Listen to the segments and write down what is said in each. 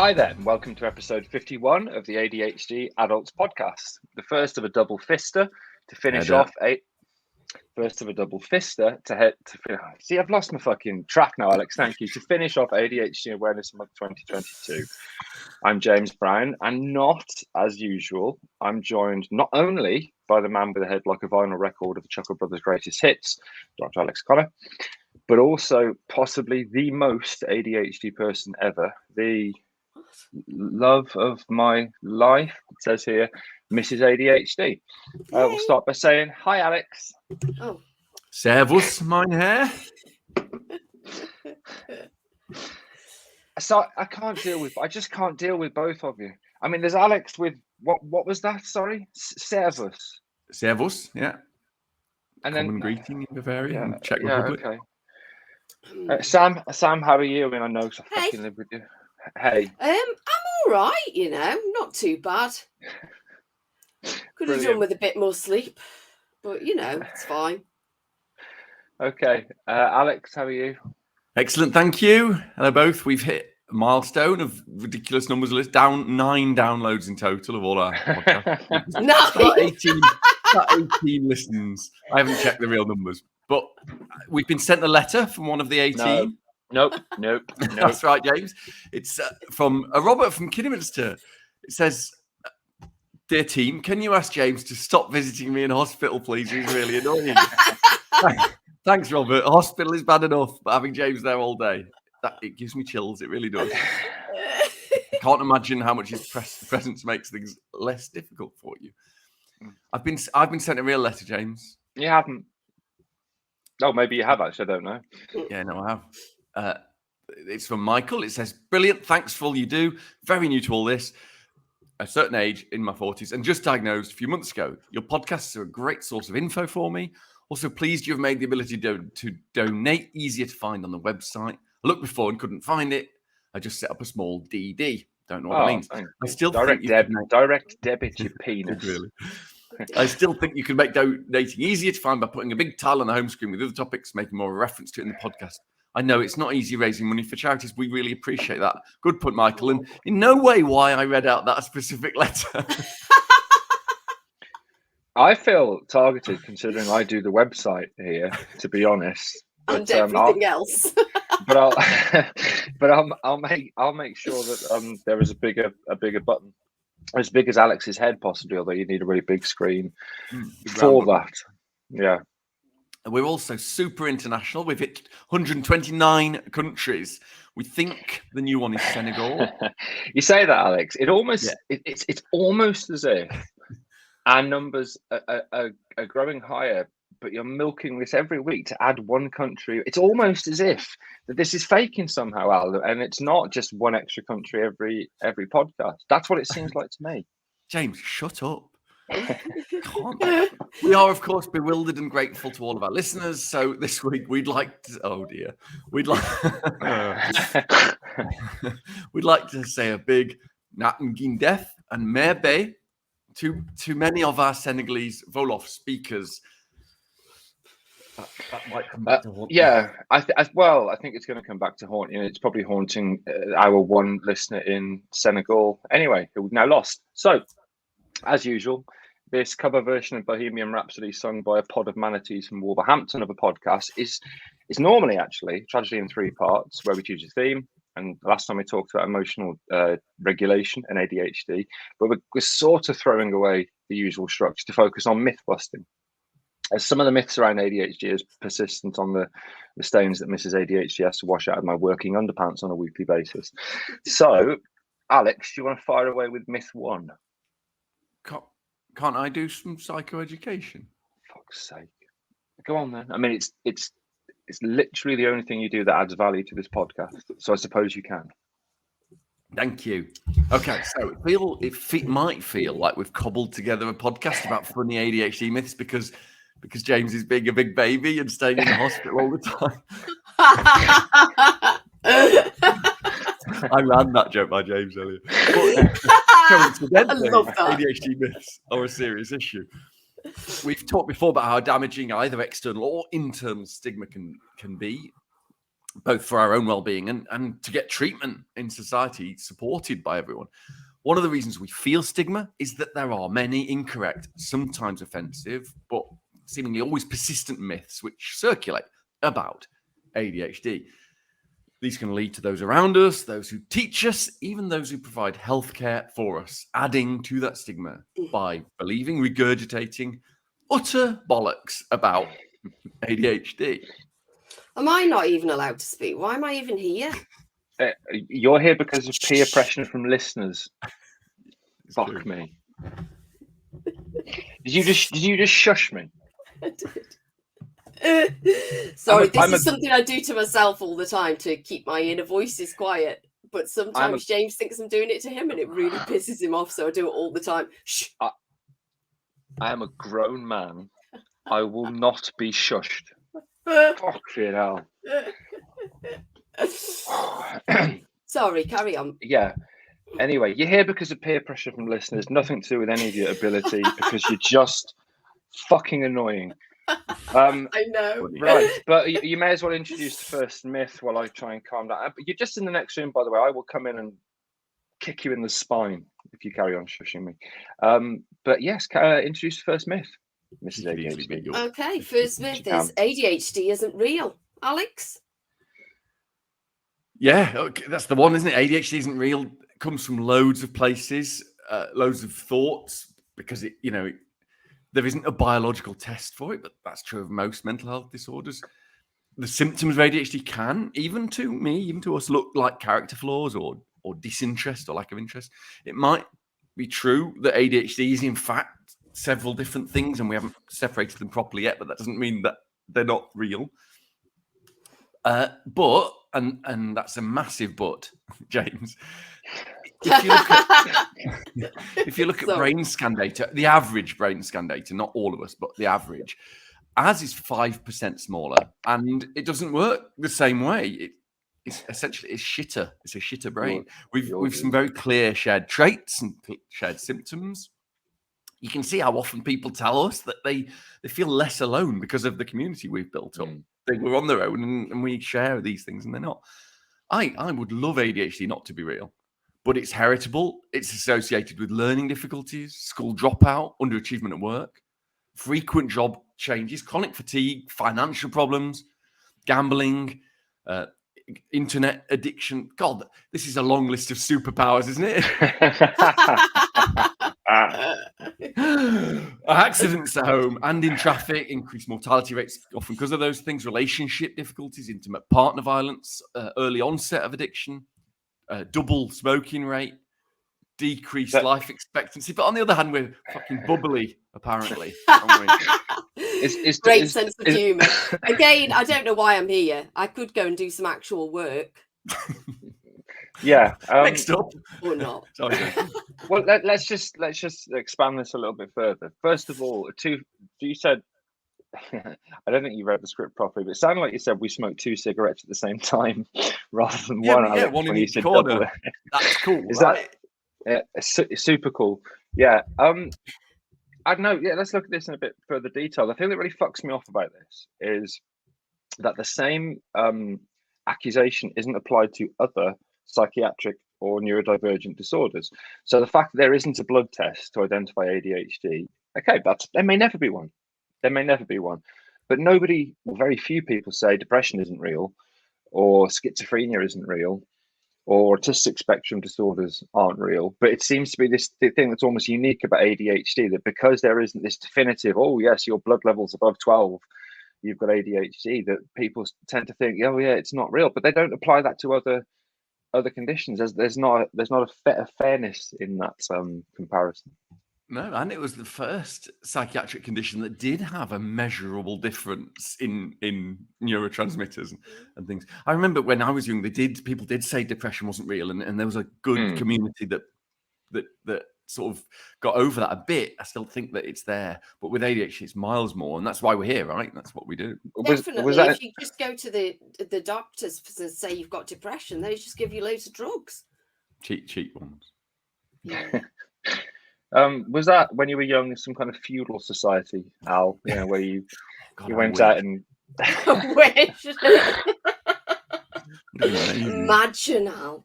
Hi there, and welcome to episode 51 of the ADHD Adults Podcast. The first of a double fister to finish off See, I've lost my fucking track now, Alex. Thank you. To finish off ADHD Awareness Month 2022. I'm James Brown, and not as usual, I'm joined not only by the man with a head like a vinyl record of the Chuckle Brothers' greatest hits, Dr. Alex Connor, but also possibly the most ADHD person ever, the love of my life, it says here, Mrs ADHD. We'll start by saying hi, Alex. Oh, servus, mein Herr. So I just can't deal with both of you. I mean, there's Alex with what was that? Sorry, servus. Servus, yeah. And common then greeting in Bavaria and Czech Republic. Okay. Sam, how are you? I mean, I know because I fucking live with you. Hey. I'm all right, not too bad. Could have done with a bit more sleep, but it's fine. Okay, Alex, how are you? Excellent, thank you. Hello both. We've hit a milestone of ridiculous numbers of lists. 9 downloads in total of all our podcasts. About 18 listens. I haven't checked the real numbers, but we've been sent a letter from one of the 18. Nope. That's right, James. It's from Robert from Kidderminster. It says, "Dear team, can you ask James to stop visiting me in hospital, please? He's really annoying." Thanks, Robert. Hospital is bad enough, but having James there all day, it gives me chills. It really does. Can't imagine how much his presence makes things less difficult for you. I've been sent a real letter, James. You haven't. Oh, maybe you have actually. I don't know. Yeah, no, I have. It's from Michael. It says, "Brilliant. Thanks for all you do. Very new to all this. A certain age, in my 40s, and just diagnosed a few months ago. Your podcasts are a great source of info for me. Also pleased you've made the ability to donate easier to find on the website. I looked before and couldn't find it. I just set up a small DD. Don't know what that means. I still direct debit, you penis. Really. I still think you can make donating easier to find by putting a big tile on the home screen with other topics, making more reference to it in the podcast. I know it's not easy raising money for charities. We really appreciate that." Good point, Michael. And in no way why I read out that specific letter. I feel targeted considering I do the website here, to be honest. And everything else. But I'll make sure that there is a bigger button, as big as Alex's head possibly, although you need a really big screen for that. Yeah. We're also super international. We've hit 129 countries. We think the new one is Senegal. You say that, Alex. It's almost as if our numbers are growing higher, but you're milking this every week to add one country. It's almost as if that this is faking somehow, Al, and it's not just one extra country every podcast. That's what it seems like to me. James, shut up. We are, of course, bewildered and grateful to all of our listeners. So this week we'd like to, we'd like to say a big Natangindef and Merbe to many of our Senegalese Wolof speakers. That might come back to haunt. Yeah, I think it's going to come back to haunt you. It's probably haunting our one listener in Senegal anyway, who we've now lost. So, as usual, this cover version of Bohemian Rhapsody sung by a pod of manatees from Wolverhampton of a podcast is normally actually Tragedy in 3 parts, where we choose a theme. And last time we talked about emotional regulation and ADHD, but we're sort of throwing away the usual structure to focus on myth busting. As some of the myths around ADHD is persistent on the stains that Mrs ADHD has to wash out of my working underpants on a weekly basis. So, Alex, do you want to fire away with myth 1? Can't I do some psychoeducation? Fuck's sake. Go on then. I mean, it's literally the only thing you do that adds value to this podcast. So I suppose you can. Thank you. Okay, so it might feel like we've cobbled together a podcast about funny ADHD myths because James is being a big baby and staying in the hospital all the time. I ran that joke by James earlier. Coincidentally, ADHD myths are a serious issue. We've talked before about how damaging either external or internal stigma can be. both for our own well-being and to get treatment in society supported by everyone. One of the reasons we feel stigma is that there are many incorrect, sometimes offensive, but seemingly always persistent myths which circulate about ADHD. These can lead to those around us, those who teach us, even those who provide healthcare for us, adding to that stigma by believing, regurgitating utter bollocks about ADHD. Am I not even allowed to speak? Why am I even here? You're here because of peer pressure from listeners. Fuck true. me. Did you just shush me? I did. Sorry, this is something I do to myself all the time to keep my inner voices quiet. But sometimes James thinks I'm doing it to him and it really pisses him off, so I do it all the time. Shh. I am a grown man. I will not be shushed. Fuck it hell. Sorry, carry on. Yeah. Anyway, you're here because of peer pressure from listeners. Nothing to do with any of your ability, because you're just fucking annoying. I know. Right, but you may as well introduce the first myth while I try and calm down. But you're just in the next room, by the way. I will come in and kick you in the spine if you carry on shushing me. But yes, introduce the first myth, Mrs ADHD. Okay, first myth is ADHD isn't real. Alex? Yeah, okay, that's the one, isn't it? ADHD isn't real. It comes from loads of places, loads of thoughts, because there isn't a biological test for it, but that's true of most mental health disorders. The symptoms of ADHD can, even to me, even to us, look like character flaws or disinterest or lack of interest. It might be true that ADHD is in fact several different things and we haven't separated them properly yet, but that doesn't mean that they're not real. But, and that's a massive but, James. If you look at brain scan data, the average brain scan data, not all of us, but the average, ours is 5% smaller, and it doesn't work the same way. It's essentially shitter. It's a shitter brain. We've some very clear shared traits and shared symptoms. You can see how often people tell us that they feel less alone because of the community we've built up. They were on their own, and we share these things, and they're not. I would love ADHD not to be real, but it's heritable. It's associated with learning difficulties, school dropout, underachievement at work, frequent job changes, chronic fatigue, financial problems, gambling, internet addiction. God, this is a long list of superpowers, isn't it? Accidents at home and in traffic, increased mortality rates, often because of those things, relationship difficulties, intimate partner violence, early onset of addiction, double smoking rate, decreased life expectancy. But on the other hand, we're fucking bubbly, apparently. Great sense of humour. Again, I don't know why I'm here. I could go and do some actual work. Yeah. Next up. Or not. Sorry. Well, let's just expand this a little bit further. First of all, you said, I don't think you read the script properly, but it sounded like you said we smoked 2 cigarettes at the same time rather than one. Yeah, one in each corner. That's cool. Is right? Super cool. Yeah. I don't know. Yeah, let's look at this in a bit further detail. The thing that really fucks me off about this is that the same accusation isn't applied to other psychiatric or neurodivergent disorders. So the fact that there isn't a blood test to identify ADHD, okay, there may never be one. There may never be one. But very few people say depression isn't real, or schizophrenia isn't real, or autistic spectrum disorders aren't real. But it seems to be the thing that's almost unique about ADHD, that because there isn't this definitive, oh yes, your blood level's above 12, you've got ADHD, that people tend to think, oh yeah, it's not real. But they don't apply that to other conditions. There's not a fairness in that comparison. No, and it was the first psychiatric condition that did have a measurable difference in neurotransmitters and things. I remember when I was young, people did say depression wasn't real, and there was a good community that sort of got over that a bit. I still think that it's there, but with ADHD, it's miles more, and that's why we're here, right? That's what we do. Definitely. If you just go to the doctors to say you've got depression, they just give you loads of drugs. Cheap ones. Yeah. Was that when you were young, some kind of feudal society, Al? Where you went out and Imaginal.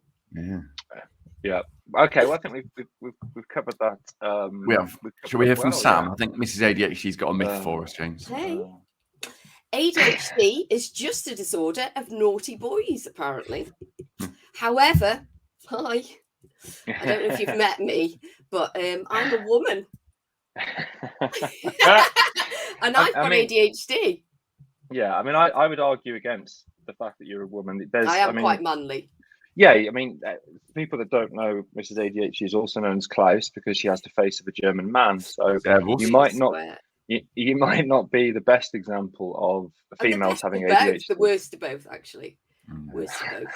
Yeah. Okay. Well, I think we've covered that. We have. Shall we hear from Sam? I think Mrs ADHD's got a myth for us, James. Hey. ADHD is just a disorder of naughty boys, apparently. However, I don't know if you've met me, but I'm a woman. And I've got ADHD. Yeah, I mean, I would argue against the fact that you're a woman. I am quite manly. Yeah, I mean, people that don't know, Mrs ADHD is also known as Klaus because she has the face of a German man. So you might not be the best example of females having ADHD. The worst of both, actually. Worst of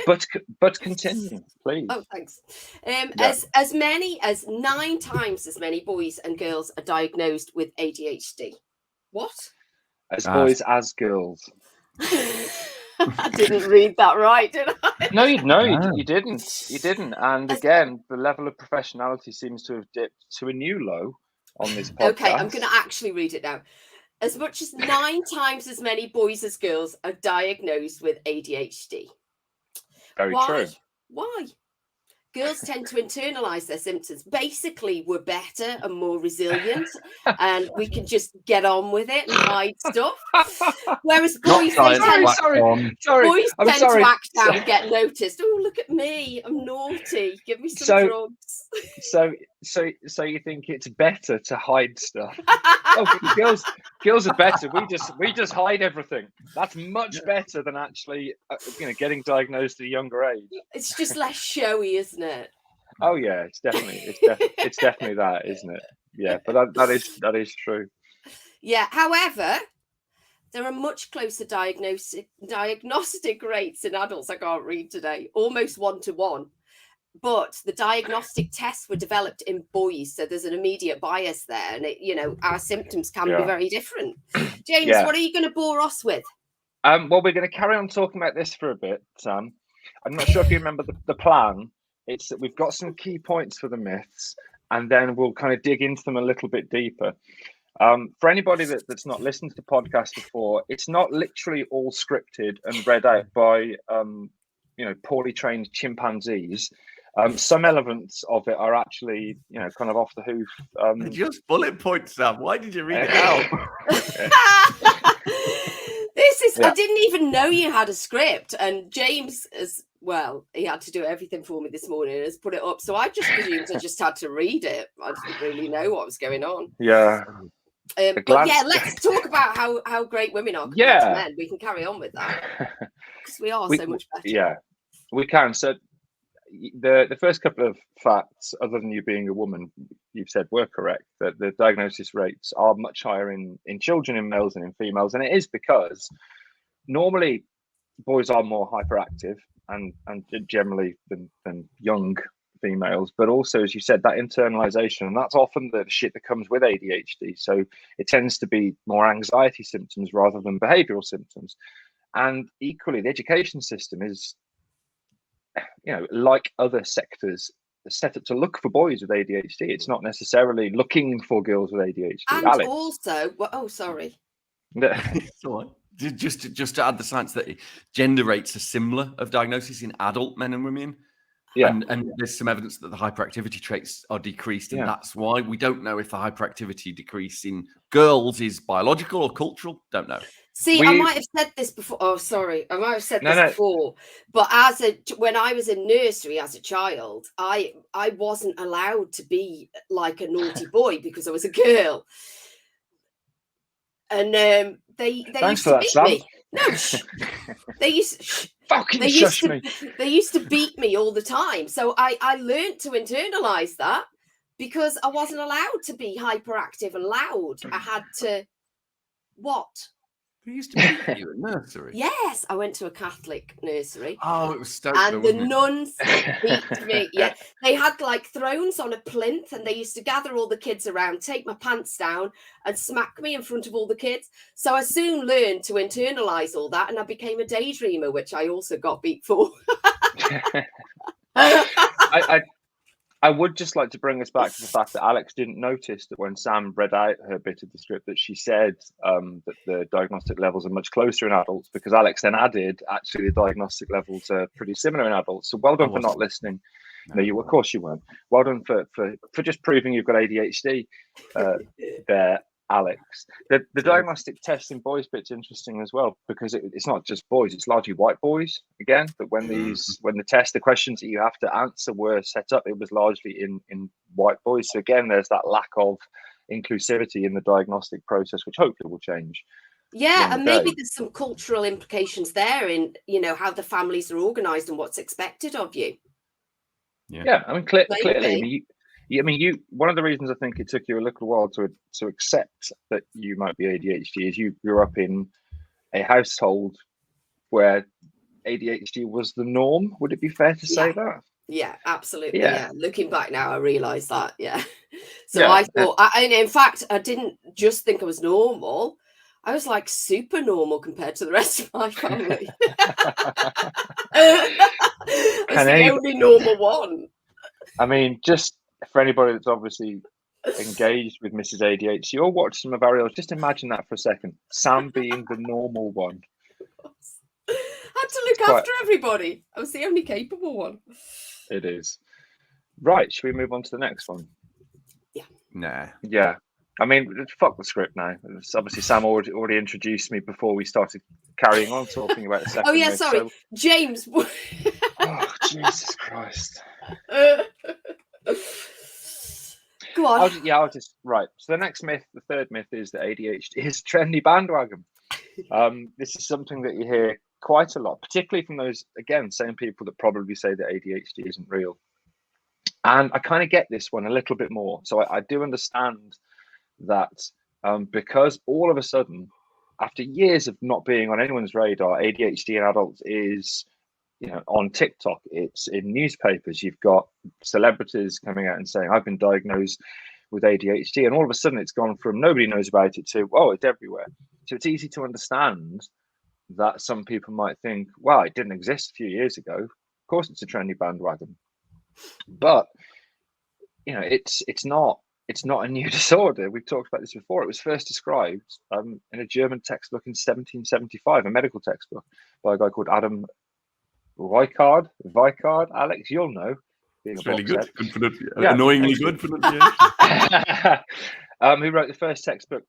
both. but continue, please. Oh, thanks. As many as 9 times as many boys and girls are diagnosed with ADHD. What? As boys as girls. I didn't read that right, did I? No, you didn't. You didn't. And again, the level of professionality seems to have dipped to a new low on this podcast. Okay, I'm going to actually read it now. As much as 9 times as many boys as girls are diagnosed with ADHD. Very true. Why? Girls tend to internalize their symptoms. Basically, we're better and more resilient, and we can just get on with it and hide stuff. Whereas boys, boys tend to act out and get noticed. Oh, look at me! I'm naughty. Give me some drugs. So you think it's better to hide stuff? Girls are better. We just hide everything. That's much better than actually, getting diagnosed at a younger age. It's just less showy, isn't it? Oh yeah, it's definitely that, isn't it? Yeah, but that is true. Yeah. However, there are much closer diagnostic rates in adults. I can't read today. Almost 1-to-1. But the diagnostic tests were developed in boys, so there's an immediate bias there, and our symptoms can be very different. James, what are you going to bore us with? Well, we're going to carry on talking about this for a bit, Sam. I'm not sure if you remember the plan. It's that we've got some key points for the myths, and then we'll kind of dig into them a little bit deeper. For anybody that's not listened to the podcast before, it's not literally all scripted and read out by poorly trained chimpanzees. Some elements of it are actually, kind of off the hoof. Just bullet points, Sam. Why did you read it out? I didn't even know you had a script. And James, as well, he had to do everything for me this morning and has put it up. So I just presumed I just had to read it. I didn't really know what was going on. Yeah. Let's talk about how great women are compared to men. We can carry on with that because we are so much better. Yeah, we can. So the first couple of facts, other than you being a woman, you've said were correct, that the diagnosis rates are much higher in children, in males, and in females. And it is because normally boys are more hyperactive and generally than young females, but also, as you said, that internalization, and that's often the shit that comes with ADHD. So it tends to be more anxiety symptoms rather than behavioral symptoms. And equally, the education system is, like other sectors, set up to look for boys with ADHD. It's not necessarily looking for girls with ADHD. And Alex. Also, sorry. Just to add the science that gender rates are similar of diagnosis in adult men and women. Yeah. And there's some evidence that the hyperactivity traits are decreased, and that's why we don't know if the hyperactivity decrease in girls is biological or cultural. Don't know. See, I might have said this before. Oh, sorry. I might have said this before. But when I was in nursery as a child, I wasn't allowed to be like a naughty boy because I was a girl. And they used to beat me. No, they used to beat me all the time. So I learned to internalize that because I wasn't allowed to be hyperactive and loud. I had to They used to beat you at nursery? Yes, I went to a Catholic nursery. Oh, it was Stoke, and the nuns beat me. Yeah, they had like thrones on a plinth, and they used to gather all the kids around, take my pants down, and smack me in front of all the kids. So I soon learned to internalize all that, and I became a daydreamer, which I also got beat for. I would just like to bring us back to the fact that Alex didn't notice that when Sam read out her bit of the script that she said that the diagnostic levels are much closer in adults, because Alex then added actually the diagnostic levels are pretty similar in adults. So well done for not listening. No, of course you weren't. Well done for just proving you've got ADHD there, Alex. The diagnostic test in boys bit's interesting as well, because it's not just boys, it's largely white boys again, that when the questions that you have to answer were set up, it was largely in white boys. So again, there's that lack of inclusivity in the diagnostic process, which hopefully will change. Yeah, and maybe there's some cultural implications there in, you know, how the families are organized and what's expected of you. Yeah, I mean, clearly, I mean, one of the reasons I think it took you a little while to accept that you might be ADHD is you grew up in a household where ADHD was the norm. Would it be fair to say that? Yeah, absolutely. Yeah. Looking back now, I realised that. Yeah. So I thought, in fact, I didn't just think I was normal. I was like super normal compared to the rest of my family. I was the only normal one. I mean, just for anybody that's obviously engaged with Mrs ADHD or watched some of our reels, just imagine that for a second. Sam being the normal one. I had to look after everybody. I was the only capable one. It is. Right, should we move on to the next one? Yeah. Nah. Yeah. I mean, fuck the script now. It's obviously, Sam already introduced me before we started carrying on talking about the second. Oh, yeah, sorry. So... James. Oh, Jesus Christ. Go on. I'll just, right. So the next myth, the third myth, is that ADHD is a trendy bandwagon. This is something that you hear quite a lot, particularly from those, again, same people that probably say that ADHD isn't real. And I kind of get this one a little bit more. So I do understand that because all of a sudden, after years of not being on anyone's radar, ADHD in adults is, you know, on TikTok, it's in newspapers. You've got celebrities coming out and saying, I've been diagnosed with ADHD. And all of a sudden it's gone from nobody knows about it to, oh, it's everywhere. So it's easy to understand that some people might think, well, it didn't exist a few years ago. Of course, it's a trendy bandwagon. But, you know, it's not a new disorder. We've talked about this before. It was first described in a German textbook in 1775, a medical textbook by a guy called Adam Weikart. Alex, you'll know. It's really good. Annoyingly good. Who wrote the first textbook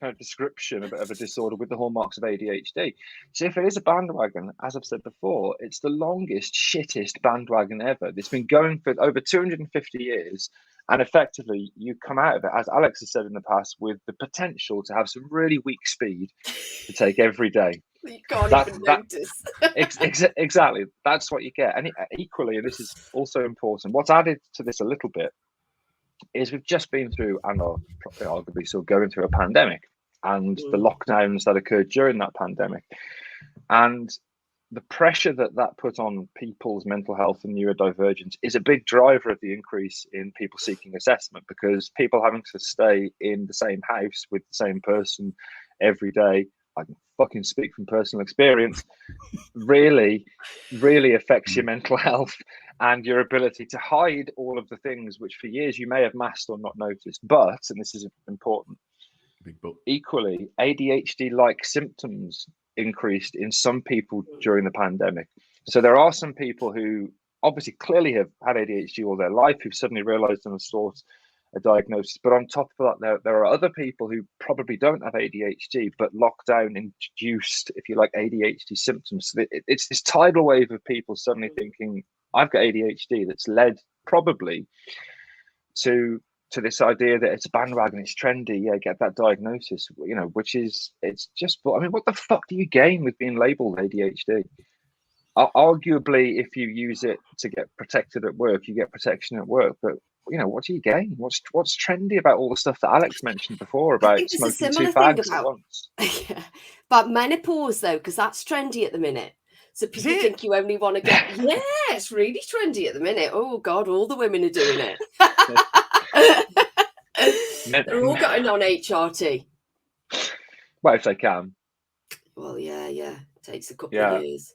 kind of description of a disorder with the hallmarks of ADHD. So if it is a bandwagon, as I've said before, it's the longest, shittest bandwagon ever. It's been going for over 250 years. And effectively, you come out of it, as Alex has said in the past, with the potential to have some really weak speed to take every day. You can't even notice. Exactly. That's what you get. And equally, and this is also important, what's added to this a little bit is we've just been through, and are arguably still going through, a pandemic and the lockdowns that occurred during that pandemic. And the pressure that put on people's mental health and neurodivergence is a big driver of the increase in people seeking assessment, because people having to stay in the same house with the same person every day, I can fucking speak from personal experience, really, really affects your mental health and your ability to hide all of the things which for years you may have masked or not noticed. But, and this is important, equally, ADHD-like symptoms increased in some people during the pandemic. So there are some people who obviously clearly have had ADHD all their life who've suddenly realized and sought a diagnosis. But on top of that, there are other people who probably don't have ADHD, but lockdown induced, if you like, ADHD symptoms. So it's this tidal wave of people suddenly thinking, I've got ADHD, that's led probably to this idea that it's a bandwagon, it's trendy, get that diagnosis, you know, which is, it's just, I mean, what the fuck do you gain with being labeled ADHD? Arguably, if you use it to get protected at work, you get protection at work, but you know, what do you gain? What's trendy about all the stuff that Alex mentioned before about smoking 2 fags at once? Yeah. But menopause though, because that's trendy at the minute. So people think you only want to get, it's really trendy at the minute. Oh God, all the women are doing it. They're all going on HRT. Well, if they can. Well, yeah. It takes a couple of years.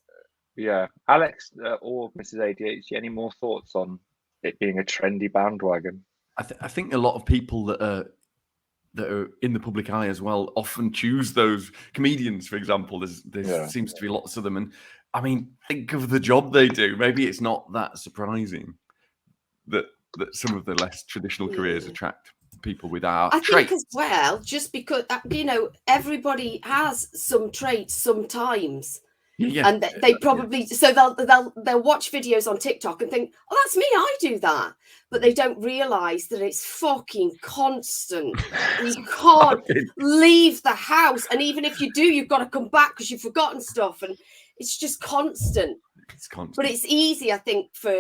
Yeah. Alex or Mrs ADHD, any more thoughts on it being a trendy bandwagon. I think a lot of people that are in the public eye as well often choose those comedians, for example. There seems to be lots of them, and I mean, think of the job they do. Maybe it's not that surprising that some of the less traditional careers attract people with our traits. I think as well, just because everybody has some traits sometimes. Yeah. And they probably so they'll watch videos on TikTok and think, oh, that's me, I do that, but they don't realize that it's fucking constant. You can't leave the house, and even if you do, you've got to come back because you've forgotten stuff, and it's just constant. It's constant. But it's easy, I think, for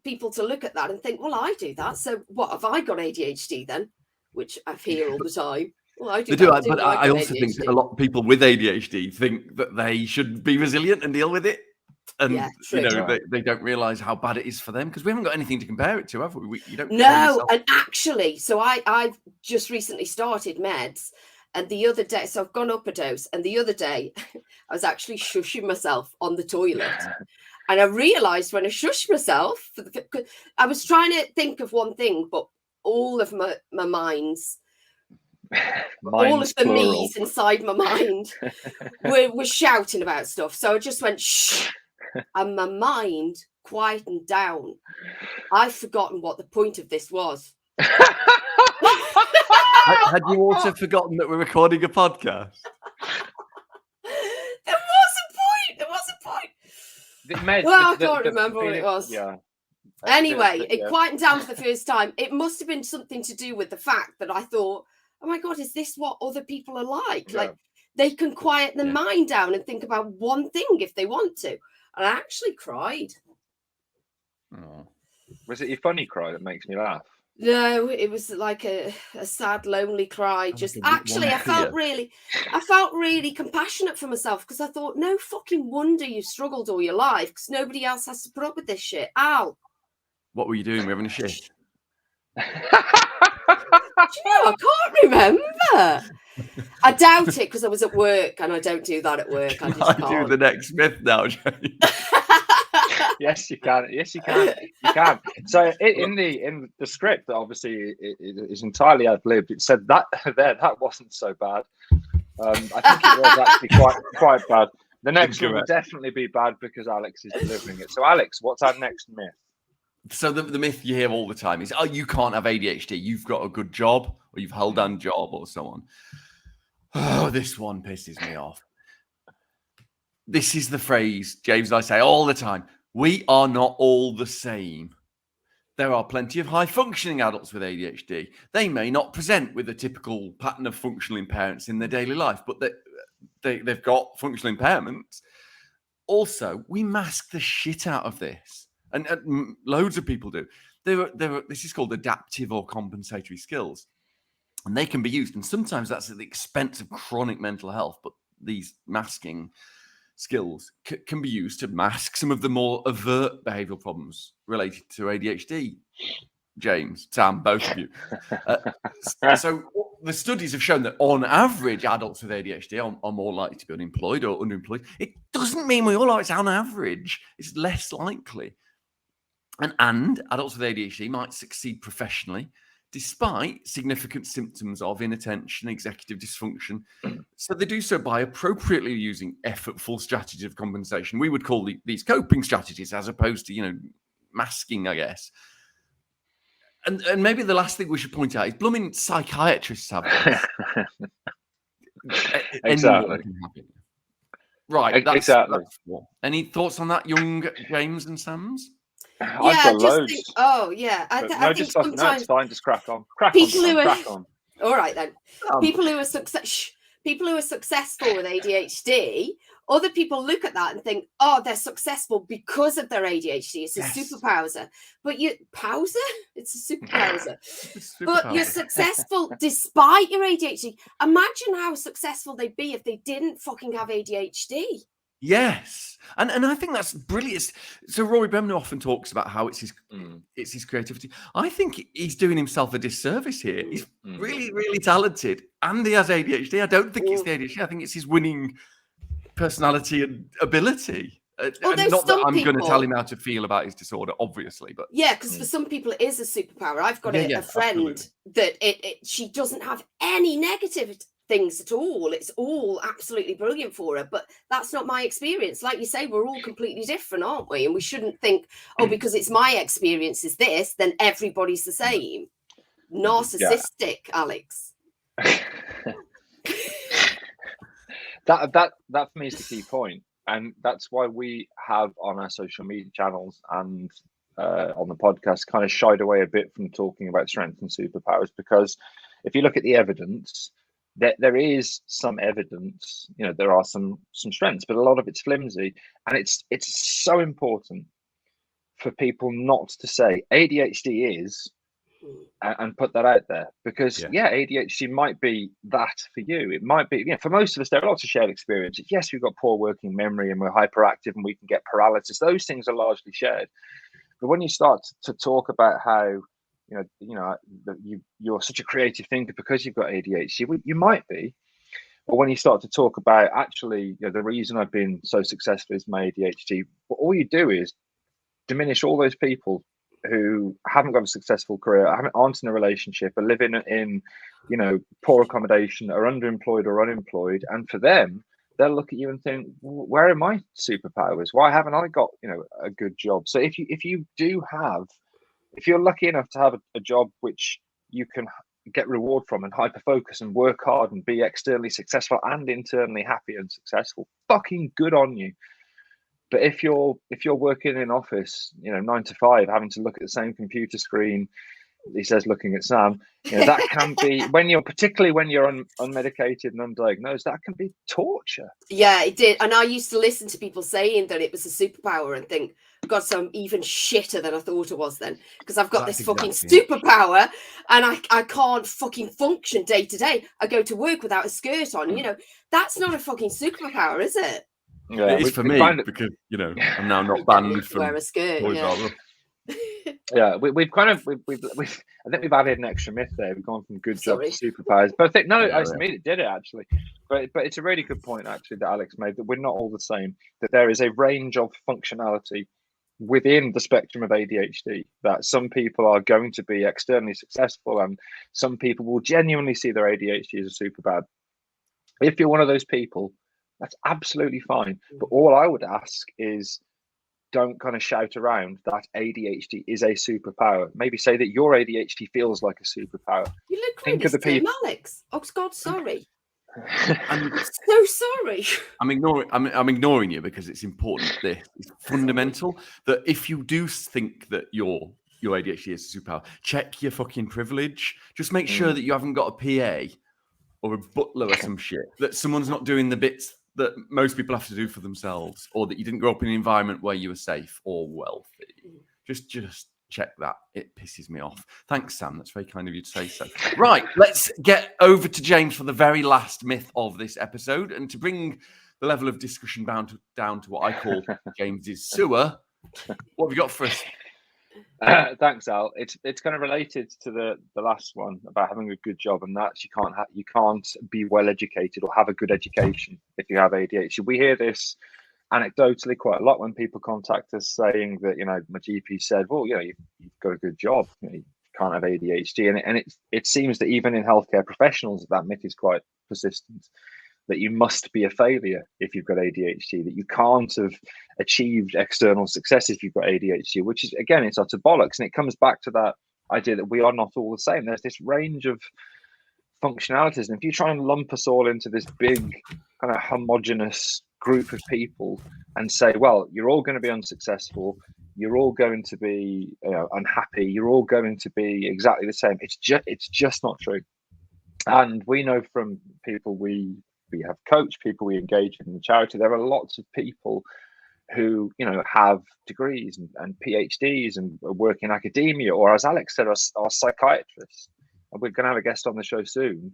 people to look at that and think, well, I do that, so what, have I got ADHD then? Which I hear all the time. Well, I do, but I also think that a lot of people with ADHD think that they should be resilient and deal with it. And they don't realise how bad it is for them, because we haven't got anything to compare it to, have we? You don't. No, and actually, so I've just recently started meds, and the other day, so I've gone up a dose, and the other day I was actually shushing myself on the toilet. And I realised when I shushed myself, I was trying to think of one thing, but all of my minds, all of the me's inside my mind were shouting about stuff. So I just went, shh, and my mind quietened down. I've forgotten what the point of this was. Had you also forgotten that we're recording a podcast? There was a point. I can't remember what it was. Yeah. Anyway, it quietened down for the first time. It must have been something to do with the fact that I thought, oh my God, is this what other people are like? Yeah. Like, they can quiet their mind down and think about one thing if they want to. And I actually cried. Oh. Was it your funny cry that makes me laugh? No, it was like a sad, lonely cry. Just actually, I felt really compassionate for myself, because I thought, no fucking wonder you struggled all your life, because nobody else has to put up with this shit. Al. What were you doing? We're having a shift. Do you know, I can't remember. I doubt it, because I was at work, and I don't do that at work. I just can't. Do the next myth now, James. Yes, you can. Yes, you can. You can. So in the script, that obviously it is entirely ad-libbed, it said that that wasn't so bad. I think it was actually quite bad. The next one will definitely be bad because Alex is delivering it. So Alex, what's our next myth? So the myth you hear all the time is, oh, you can't have ADHD. You've got a good job, or you've held down a job, or so on. Oh, this one pisses me off. This is the phrase, James, I say all the time. We are not all the same. There are plenty of high-functioning adults with ADHD. They may not present with a typical pattern of functional impairments in their daily life, but they've got functional impairments. Also, we mask the shit out of this. And loads of people do. This is called adaptive or compensatory skills. And they can be used. And sometimes that's at the expense of chronic mental health. But these masking skills can be used to mask some of the more overt behavioural problems related to ADHD. James, Sam, both of you. So the studies have shown that on average, adults with ADHD are more likely to be unemployed or underemployed. It doesn't mean we all are. It's on average. It's less likely. And adults with ADHD might succeed professionally despite significant symptoms of inattention, executive dysfunction. So they do so by appropriately using effortful strategies of compensation. We would call these coping strategies, as opposed to, masking, I guess. And maybe the last thing we should point out is blooming psychiatrists have this. Exactly. Right. Exactly. That's any thoughts on that, young James and Sam's? I've got loads. I think sometimes it's fine. Just crack on. Crack on. All right then. People who are successful with ADHD, other people look at that and think, oh, they're successful because of their ADHD. It's a superpower. But it's a superpower. But you're successful despite your ADHD. Imagine how successful they'd be if they didn't fucking have ADHD. Yes, and I think that's brilliant. So Rory Bremner often talks about how it's his creativity. I think he's doing himself a disservice here. He's really, really talented, and he has ADHD. I don't think it's the ADHD. I think it's his winning personality and ability. Although not that some I'm going to people- tell him how to feel about his disorder, obviously, but Yeah, because for some people it is a superpower. I've got a friend absolutely. that she doesn't have any negative things at all. It's all absolutely brilliant for her. But that's not my experience. Like you say, we're all completely different, aren't we? And we shouldn't think, oh, because it's my experience is this, then everybody's the same. Narcissistic, Alex. That for me is the key point, and that's why we have on our social media channels and on the podcast kind of shied away a bit from talking about strengths and superpowers, because if you look at the evidence, there is some evidence, there are some strengths, but a lot of it's flimsy, and it's so important for people not to say ADHD is and put that out there, because ADHD might be that for you. It might be, for most of us, there are lots of shared experiences. Yes, we've got poor working memory and we're hyperactive and we can get paralysis. Those things are largely shared. But when you start to talk about how you're such a creative thinker because you've got ADHD, you might be. But when you start to talk about actually, the reason I've been so successful is my ADHD, all you do is diminish all those people who haven't got a successful career, aren't in a relationship, are living in, poor accommodation, are underemployed or unemployed, and for them, they'll look at you and think, where are my superpowers? Why haven't I got, a good job? So if you're lucky enough to have a job which you can get reward from and hyper focus and work hard and be externally successful and internally happy and successful, fucking good on you. But if you're working in an office, 9 to 5, having to look at the same computer screen, he says, looking at Sam, that can be, particularly when you're unmedicated and undiagnosed, that can be torture. Yeah, it did. And I used to listen to people saying that it was a superpower and think, God, so I'm even shitter than I thought it was then, because I've got this fucking superpower and I can't fucking function day to day. I go to work without a skirt on, that's not a fucking superpower, is it? Yeah, it is for me because I'm now not banned from wear a skirt. Yeah, we've I think we've added an extra myth there. We've gone from good job to superpowers, but I think it did it actually. But it's a really good point actually that Alex made, that we're not all the same. That there is a range of functionality within the spectrum of ADHD. That some people are going to be externally successful, and some people will genuinely see their ADHD as a superpower. If you're one of those people, that's absolutely fine. But all I would ask is, don't kind of shout around that ADHD is a superpower. Maybe say that your ADHD feels like a superpower. You look really dim, Alex. Oh God, sorry. I'm so sorry. I'm ignoring you because it's important. This is fundamental. That if you do think that your ADHD is a superpower, check your fucking privilege. Just make sure that you haven't got a PA or a butler or some shit. That someone's not doing the bits that most people have to do for themselves, or that you didn't grow up in an environment where you were safe or wealthy. Just check that. It pisses me off. Thanks, Sam. That's very kind of you to say so. Right, let's get over to James for the very last myth of this episode, and to bring the level of discussion down to what I call James's sewer. What have you got for us? Thanks, Al. It's kind of related to the last one about having a good job, and that you can't be well educated or have a good education if you have ADHD. We hear this anecdotally quite a lot when people contact us saying that my GP said, well, you've got a good job, you can't have ADHD, and it seems that even in healthcare professionals that myth is quite persistent. That you must be a failure if you've got ADHD, that you can't have achieved external success if you've got ADHD, which is, again, it's utter bollocks. And it comes back to that idea that we are not all the same. There's this range of functionalities. And if you try and lump us all into this big kind of homogenous group of people and say, well, you're all going to be unsuccessful, you're all going to be unhappy, you're all going to be exactly the same, it's just not true. And we know from people we have coached, people we engage in the charity, there are lots of people who have degrees and PhDs and work in academia, or as Alex said, are psychiatrists. And we're going to have a guest on the show soon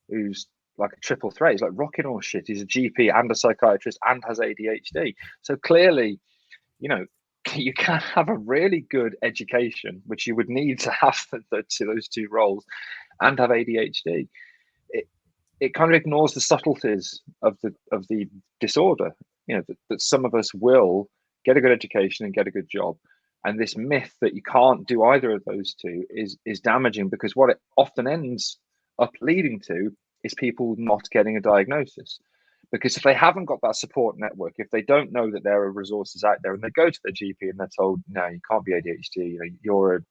who's like a triple threat. He's like rocking all shit. He's a GP and a psychiatrist and has ADHD. So clearly, you can have a really good education, which you would need to have those two roles, and have ADHD. It kind of ignores the subtleties of the disorder. that some of us will get a good education and get a good job. And this myth that you can't do either of those two is damaging, because what it often ends up leading to is people not getting a diagnosis. Because if they haven't got that support network, if they don't know that there are resources out there, and they go to their GP and they're told, no, you can't be ADHD, you're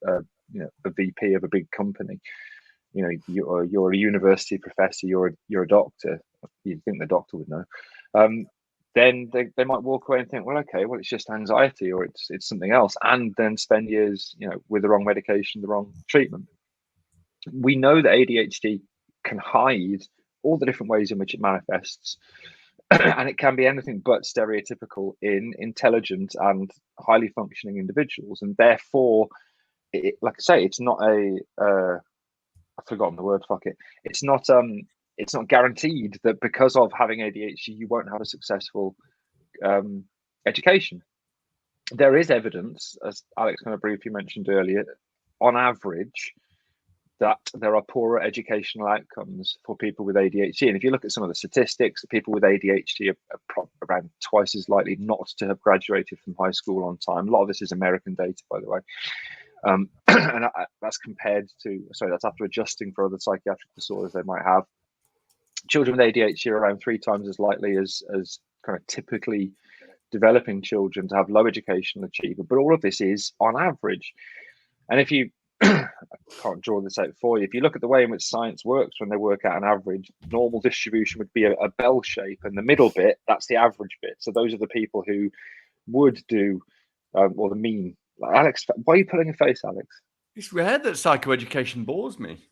a VP of a big company, you're a university professor, you're a doctor, you'd think the doctor would know, then they might walk away and think, well, okay, well, it's just anxiety, or it's something else, and then spend years, with the wrong medication, the wrong treatment. We know that ADHD can hide all the different ways in which it manifests, and it can be anything but stereotypical in intelligent and highly functioning individuals, and therefore, like I say, it's not I've forgotten the word. Fuck it. It's not guaranteed that because of having ADHD you won't have a successful education. There is evidence, as Alex kind of briefly mentioned earlier, on average, that there are poorer educational outcomes for people with ADHD. And if you look at some of the statistics, people with ADHD are around twice as likely not to have graduated from high school on time. A lot of this is American data, by the way. And that's that's after adjusting for other psychiatric disorders they might have. Children with ADHD are around 3 times as likely as kind of typically developing children to have low educational achievement. But all of this is on average. And if you I can't draw this out for you, if you look at the way in which science works, when they work out an average, normal distribution would be a bell shape, and the middle bit, that's the average bit. So those are the people who would do, or the mean. Alex, why are you putting a face, Alex? It's rare that psychoeducation bores me.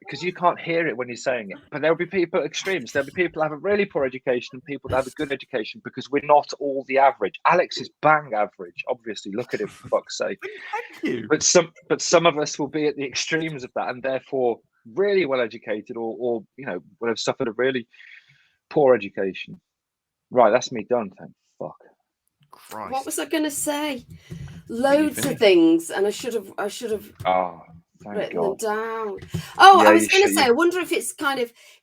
Because you can't hear it when you're saying it. But there'll be people at extremes. There'll be people who have a really poor education and people that have a good education, because we're not all the average. Alex is bang average, obviously. Look at him, for fuck's sake. Thank you. But some of us will be at the extremes of that, and therefore really well educated, or will have suffered a really poor education. Right, that's me done. Thank fuck. Christ. What was I going to say? Loads of things, and I should have written them down. Oh, yeah, I was going to say, I wonder if it's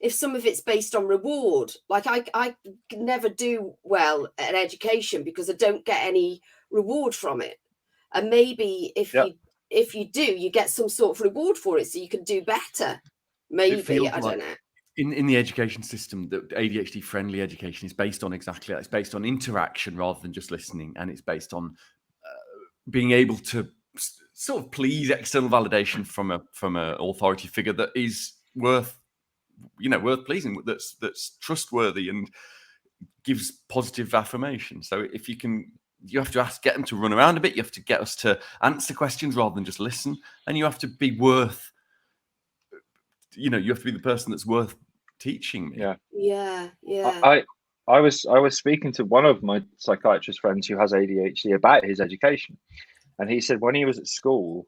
if some of it's based on reward. Like I never do well at education because I don't get any reward from it. And maybe if you do, you get some sort of reward for it, so you can do better. Maybe, I don't know. In the education system, the ADHD friendly education is based on exactly that. It's based on interaction rather than just listening, and it's based on being able to sort of please external validation from a authority figure that is worth pleasing, that's trustworthy and gives positive affirmation. So if you have to get them to run around a bit, you have to get us to answer questions rather than just listen, and you have to be worth. You have to be the person that's worth teaching me. Yeah. I was speaking to one of my psychiatrist friends who has ADHD about his education, and he said when he was at school,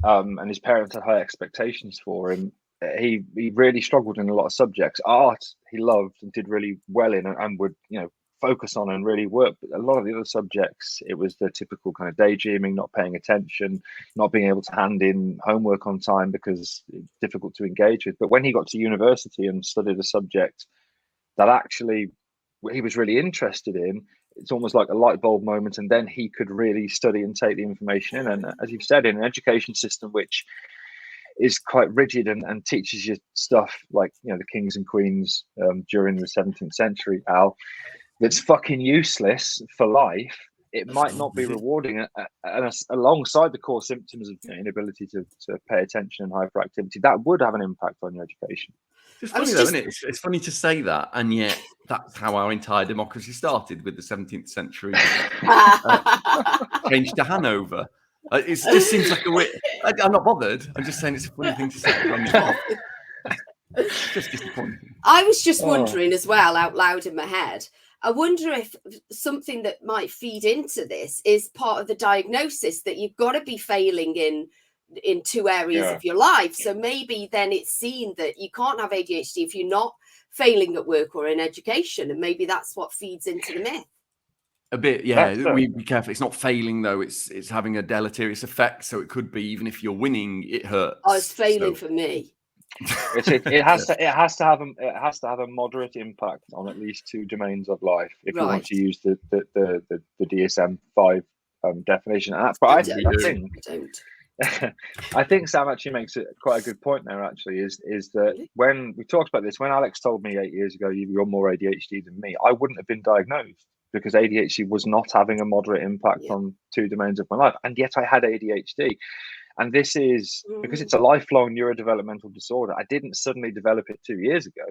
and his parents had high expectations for him, he really struggled in a lot of subjects. Art he loved and did really well in, and would focus on and really work. But a lot of the other subjects, it was the typical kind of daydreaming, not paying attention, not being able to hand in homework on time because it's difficult to engage with. But when he got to university and studied a subject that actually he was really interested in, it's almost like a light bulb moment, and then he could really study and take the information in. And as you've said, in an education system which is quite rigid and teaches you stuff like the kings and queens during the 17th century, Al, that's fucking useless for life, it might not be rewarding. And alongside the core symptoms of inability to pay attention and hyperactivity, that would have an impact on your education. It's funny though, isn't it? It's funny to say that, and yet that's how our entire democracy started, with the 17th century change to Hanover. It just seems like a weird. I'm not bothered. I'm just saying it's a funny thing to say. It's just disappointing. I was just wondering as well, out loud in my head, I wonder if something that might feed into this is part of the diagnosis, that you've got to be failing in 2 areas of your life. So maybe then it's seen that you can't have ADHD if you're not failing at work or in education, and maybe that's what feeds into the myth. A bit, yeah. We be careful. It's not failing though. It's having a deleterious effect. So it could be even if you're winning, it hurts. Oh, it's failing for me. It has to have a moderate impact on at least 2 domains of life if you want to use the DSM-5 definition. But I think Sam actually makes it quite a good point there. Actually, is that when we talked about this, when Alex told me 8 years ago you're more ADHD than me, I wouldn't have been diagnosed because ADHD was not having a moderate impact on 2 domains of my life, and yet I had ADHD. And this is because it's a lifelong neurodevelopmental disorder. I didn't suddenly develop it 2 years ago.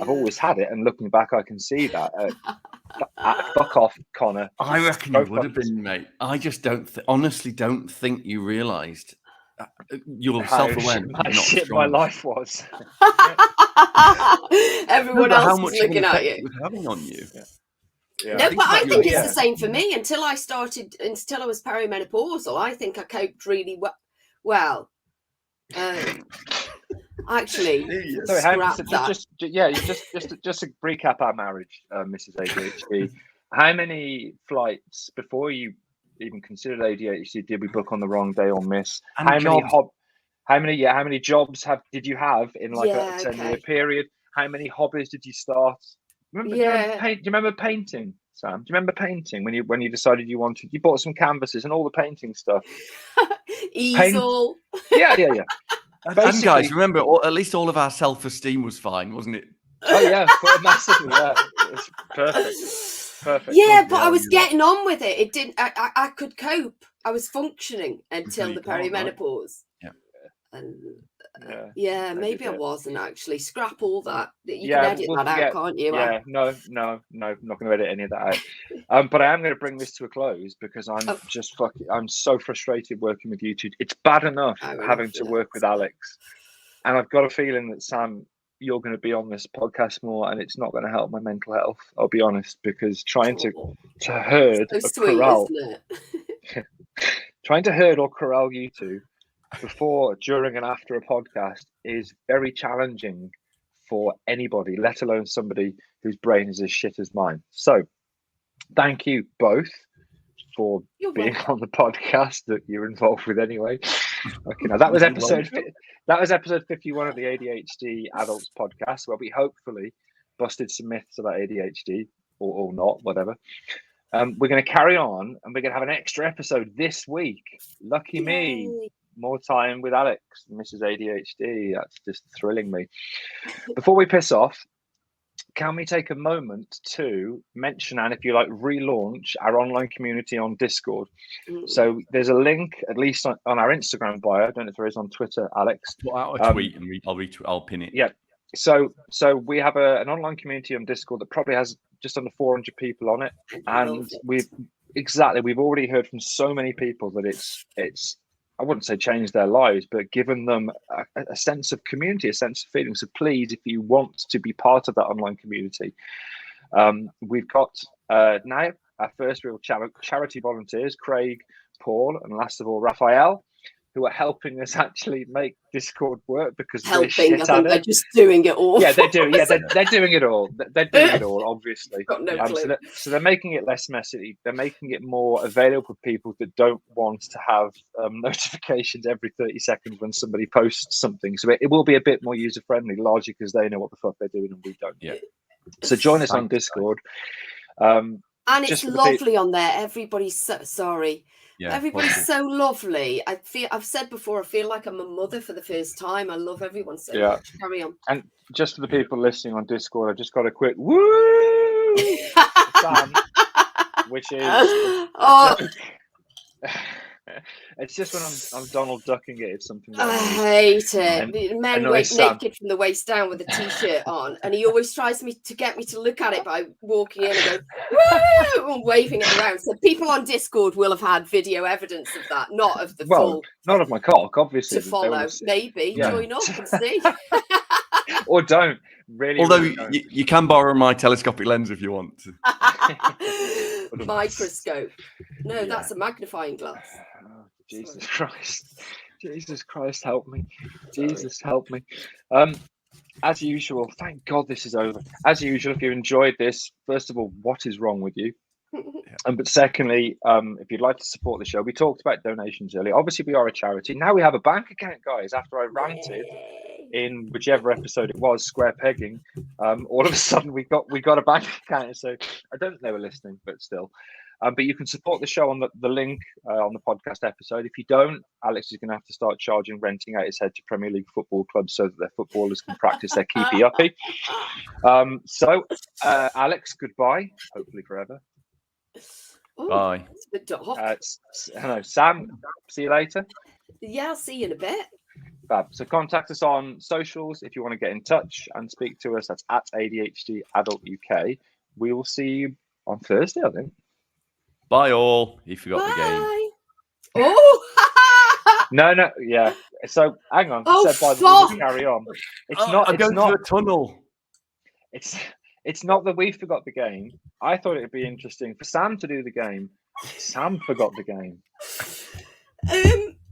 I've always had it, and looking back, I can see that. Fuck off, Connor. I reckon you would have been, mate. I just honestly don't think you realised your self-awareness. How shit my life was. Everyone else was looking at you. It was having on you. Yeah. No, but I think it's the same for me. Until I was perimenopausal, I think I coped really well. Actually, just to recap our marriage, Mrs ADHD. How many flights before you even considered ADHD did we book on the wrong day or miss? And how many jobs did you have in like a 10-year period? How many hobbies did you start? Do you remember painting, Sam? Do you remember painting when you decided you bought some canvases and all the painting stuff? Easel. Yeah. And guys, remember, at least all of our self-esteem was fine, wasn't it? Oh yeah, massively. Yeah, it was perfect. Yeah, but I was getting on with it. It didn't. I could cope. I was functioning until the perimenopause. Yeah. And maybe I wasn't actually. Scrap all that. You can edit that out, can't you? Yeah, no, I'm not going to edit any of that out. But I am going to bring this to a close because I'm so frustrated working with you two. It's bad enough having to work with Alex, and I've got a feeling that Sam, you're going to be on this podcast more, and it's not going to help my mental health. I'll be honest, because trying to herd or corral, trying to herd or corral you two before, during, and after a podcast is very challenging for anybody, let alone somebody whose brain is as shit as mine. So, thank you both for being on the podcast that you're involved with anyway. Okay, now that was episode 51 of the ADHD Adults podcast, where we hopefully busted some myths about ADHD or not, whatever. We're going to carry on, and we're going to have an extra episode this week. Lucky me. More time with Alex, Mrs ADHD. That's just thrilling me. Before we piss off, can we take a moment to mention, and if you like, relaunch our online community on Discord? So there's a link, at least on our Instagram bio. I don't know if there is on Twitter, Alex. Well, I'll tweet and I'll pin it. Yeah. So we have an online community on Discord that probably has just under 400 people on it, and we've already heard from so many people that it's I wouldn't say changed their lives, but given them a sense of community, a sense of feeling. So please, if you want to be part of that online community, we've got now our first real charity volunteers, Craig, Paul, and last of all, Raphael, who are helping us actually make Discord work because we're shit at it. They're just doing it all. Yeah, they do. Yeah, they're doing it all. They're doing it all, obviously. Got no clue. So they're making it less messy. They're making it more available for people that don't want to have notifications every 30 seconds when somebody posts something. So it will be a bit more user friendly, largely because they know what the fuck they're doing and we don't. Yeah. So join us on Discord. And it's lovely on there. Everybody's sorry. Yeah, everybody's so lovely. I've said before, I feel like I'm a mother for the first time. I love everyone so much. Carry on. And just for the people listening on Discord, I just got a quick woo, Sam, which is it's just when I'm Donald ducking it. It's something that I hate it. Men wake naked from the waist down with a t-shirt on, and he always tries to get me to look at it by walking in and going woo and waving it around. So people on Discord will have had video evidence of that, not of the full. Not of my cock, obviously. To follow, maybe join up and see. Or don't. Really. Although you can borrow my telescopic lens if you want. Microscope. No, that's a magnifying glass. Oh, Jesus Christ. Jesus Christ, help me. Jesus, help me. As usual, thank God this is over. As usual, if you enjoyed this, first of all, what is wrong with you? But secondly, if you'd like to support the show, we talked about donations earlier. Obviously, we are a charity. Now we have a bank account, guys, after I ranted. in whichever episode it was, square pegging, all of a sudden we got a bank account. So I don't think they were listening, but still. But you can support the show on the link on the podcast episode. If you don't, Alex is going to have to start renting out his head to Premier League football clubs so that their footballers can practice their keepy-uppy. So, Alex, goodbye, hopefully forever. Ooh, Bye. Hello, Sam, see you later. Yeah, I'll see you in a bit. Fab. So contact us on socials if you want to get in touch and speak to us. That's at ADHD Adult UK. We will see you on Thursday, I think. Bye all. You forgot the game. Oh, No, yeah. So hang on. Oh, Said by the fuck. we'll carry on. It's I'm going through a tunnel. It's not that we forgot the game. I thought it would be interesting for Sam to do the game. Sam forgot the game.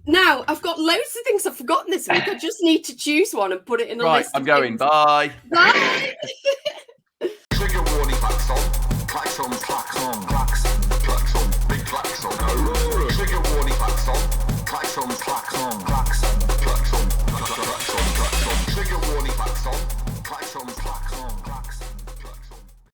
Now I've got loads of things I've forgotten this week. I just need to choose one and put it in a Right, list. I'm going. Bye. Bye. Trigger warning klaxon, klaxon, klaxon, klaxon, klaxon, big klaxon. Trigger warning klaxon, klaxon, klaxon, klaxon.